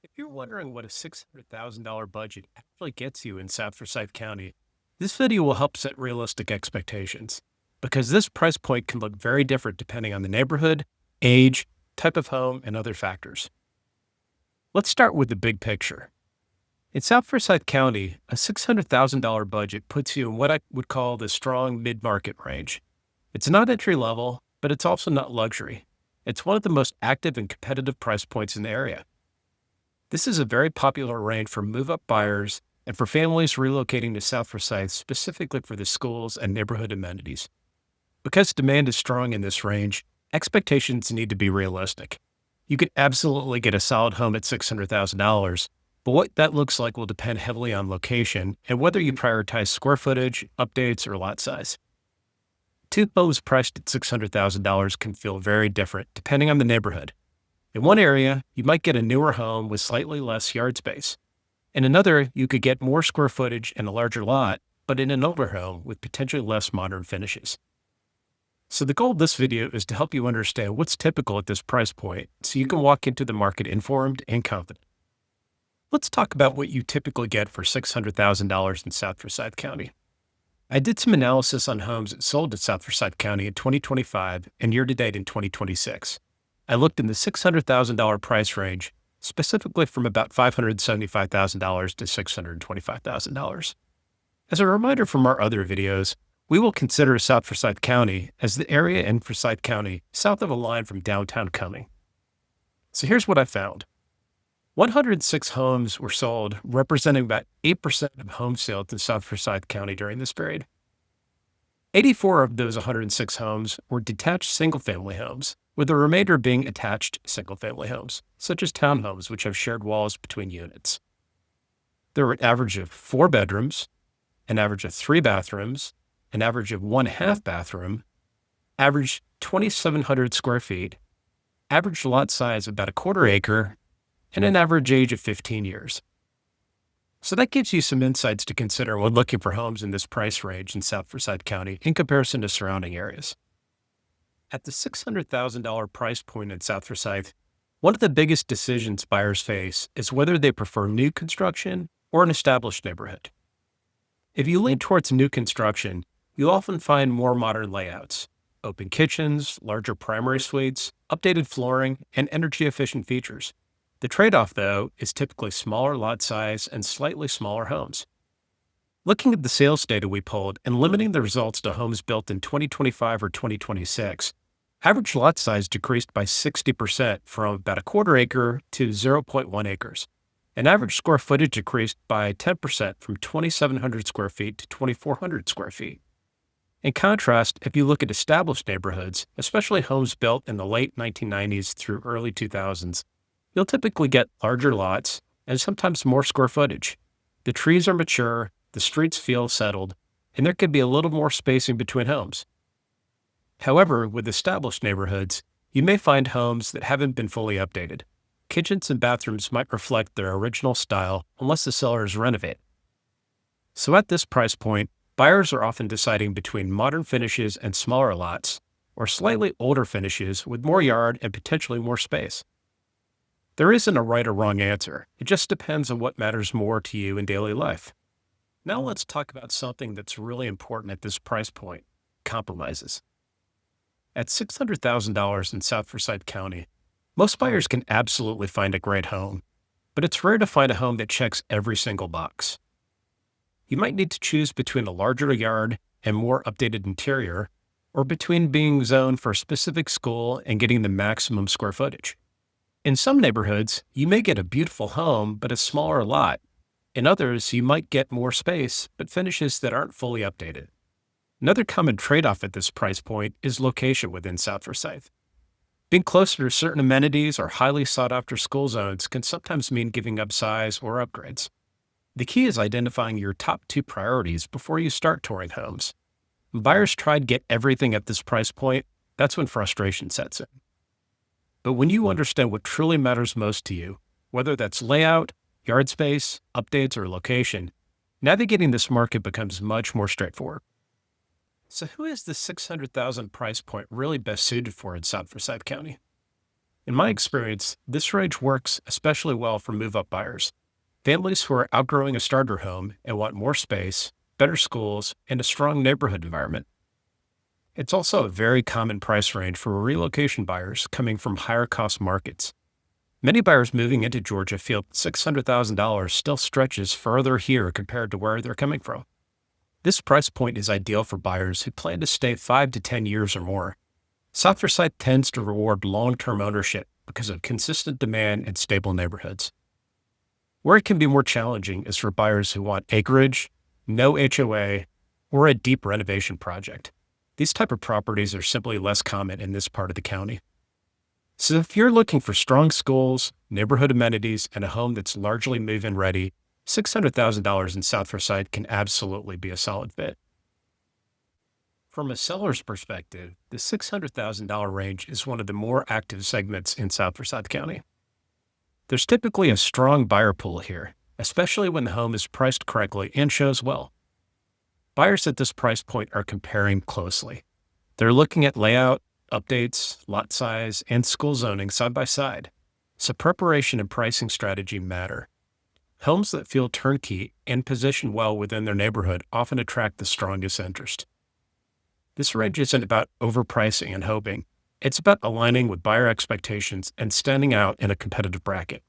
If you're wondering what a $600,000 budget actually gets you in South Forsyth County, this video will help set realistic expectations because this price point can look very different depending on the neighborhood, age, type of home, and other factors. Let's start with the big picture. In South Forsyth County, a $600,000 budget puts you in what I would call the strong mid-market range. It's not entry level, but it's also not luxury. It's one of the most active and competitive price points in the area. This is a very popular range for move-up buyers and for families relocating to South Forsyth specifically for the schools and neighborhood amenities. Because demand is strong in this range, expectations need to be realistic. You can absolutely get a solid home at $600,000, but what that looks like will depend heavily on location and whether you prioritize square footage, updates, or lot size. Two homes priced at $600,000 can feel very different depending on the neighborhood. In one area, you might get a newer home with slightly less yard space. In another, you could get more square footage and a larger lot, but in an older home with potentially less modern finishes. So the goal of this video is to help you understand what's typical at this price point so you can walk into the market informed and confident. Let's talk about what you typically get for $600,000 in South Forsyth County. I did some analysis on homes that sold in South Forsyth County in 2025 and year-to-date in 2026. I looked in the $600,000 price range, specifically from about $575,000 to $625,000. As a reminder from our other videos, we will consider South Forsyth County as the area in Forsyth County south of a line from downtown Cumming. So here's what I found. 106 homes were sold, representing about 8% of home sales in South Forsyth County during this period. 84 of those 106 homes were detached single-family homes, with the remainder being attached single-family homes, such as townhomes which have shared walls between units. There were an average of 4 bedrooms, an average of 3 bathrooms, an average of 1.5 bathroom, average 2,700 square feet, average lot size about a quarter acre, and an average age of 15 years. So that gives you some insights to consider when looking for homes in this price range in South Forsyth County in comparison to surrounding areas. At the $600,000 price point in South Forsyth, one of the biggest decisions buyers face is whether they prefer new construction or an established neighborhood. If you lean towards new construction, you'll often find more modern layouts, open kitchens, larger primary suites, updated flooring, and energy-efficient features. The trade-off, though, is typically smaller lot size and slightly smaller homes. Looking at the sales data we pulled and limiting the results to homes built in 2025 or 2026, average lot size decreased by 60% from about a quarter acre to 0.1 acres. And average square footage decreased by 10% from 2,700 square feet to 2,400 square feet. In contrast, if you look at established neighborhoods, especially homes built in the late 1990s through early 2000s, you'll typically get larger lots and sometimes more square footage. The trees are mature, the streets feel settled, and there could be a little more spacing between homes. However, with established neighborhoods, you may find homes that haven't been fully updated. Kitchens and bathrooms might reflect their original style unless the seller is renovated. So at this price point, buyers are often deciding between modern finishes and smaller lots, or slightly older finishes with more yard and potentially more space. There isn't a right or wrong answer. It just depends on what matters more to you in daily life. Now let's talk about something that's really important at this price point: compromises. At $600,000 in South Forsyth County, most buyers can absolutely find a great home, but it's rare to find a home that checks every single box. You might need to choose between a larger yard and more updated interior, or between being zoned for a specific school and getting the maximum square footage. In some neighborhoods, you may get a beautiful home but a smaller lot. In others, you might get more space but finishes that aren't fully updated. Another common trade-off at this price point is location within South Forsyth. Being closer to certain amenities or highly sought-after school zones can sometimes mean giving up size or upgrades. The key is identifying your top 2 priorities before you start touring homes. When buyers try to get everything at this price point, that's when frustration sets in. But when you understand what truly matters most to you, whether that's layout, yard space, updates, or location, navigating this market becomes much more straightforward. So who is the $600,000 price point really best suited for in South Forsyth County? In my experience, this range works especially well for move-up buyers, families who are outgrowing a starter home and want more space, better schools, and a strong neighborhood environment. It's also a very common price range for relocation buyers coming from higher cost markets. Many buyers moving into Georgia feel $600,000 still stretches further here compared to where they're coming from. This price point is ideal for buyers who plan to stay 5 to 10 years or more. South Forsyth tends to reward long-term ownership because of consistent demand and stable neighborhoods. Where it can be more challenging is for buyers who want acreage, no HOA, or a deep renovation project. These type of properties are simply less common in this part of the county. So if you're looking for strong schools, neighborhood amenities, and a home that's largely move-in ready, $600,000 in South Forsyth can absolutely be a solid fit. From a seller's perspective, the $600,000 range is one of the more active segments in South Forsyth County. There's typically a strong buyer pool here, especially when the home is priced correctly and shows well. Buyers at this price point are comparing closely. They're looking at layout, updates, lot size, and school zoning side by side, so preparation and pricing strategy matter. Homes that feel turnkey and positioned well within their neighborhood often attract the strongest interest. This range isn't about overpricing and hoping. It's about aligning with buyer expectations and standing out in a competitive bracket.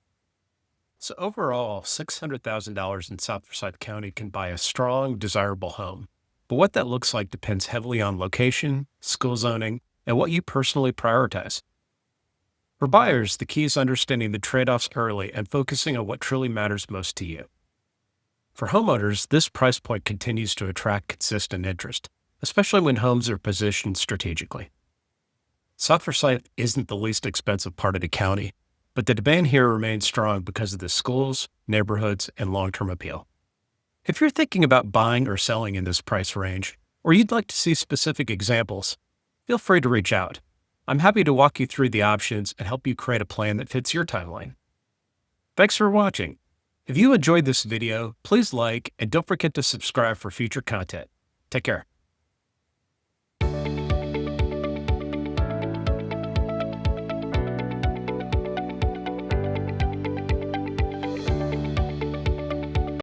So overall, $600,000 in South Forsyth County can buy a strong, desirable home. But what that looks like depends heavily on location, school zoning, and what you personally prioritize. For buyers, the key is understanding the trade-offs early and focusing on what truly matters most to you. For homeowners, this price point continues to attract consistent interest, especially when homes are positioned strategically. South Forsyth isn't the least expensive part of the county, but the demand here remains strong because of the schools, neighborhoods, and long-term appeal. If you're thinking about buying or selling in this price range, or you'd like to see specific examples, feel free to reach out. I'm happy to walk you through the options and help you create a plan that fits your timeline. Thanks for watching. If you enjoyed this video, please like and don't forget to subscribe for future content. Take care.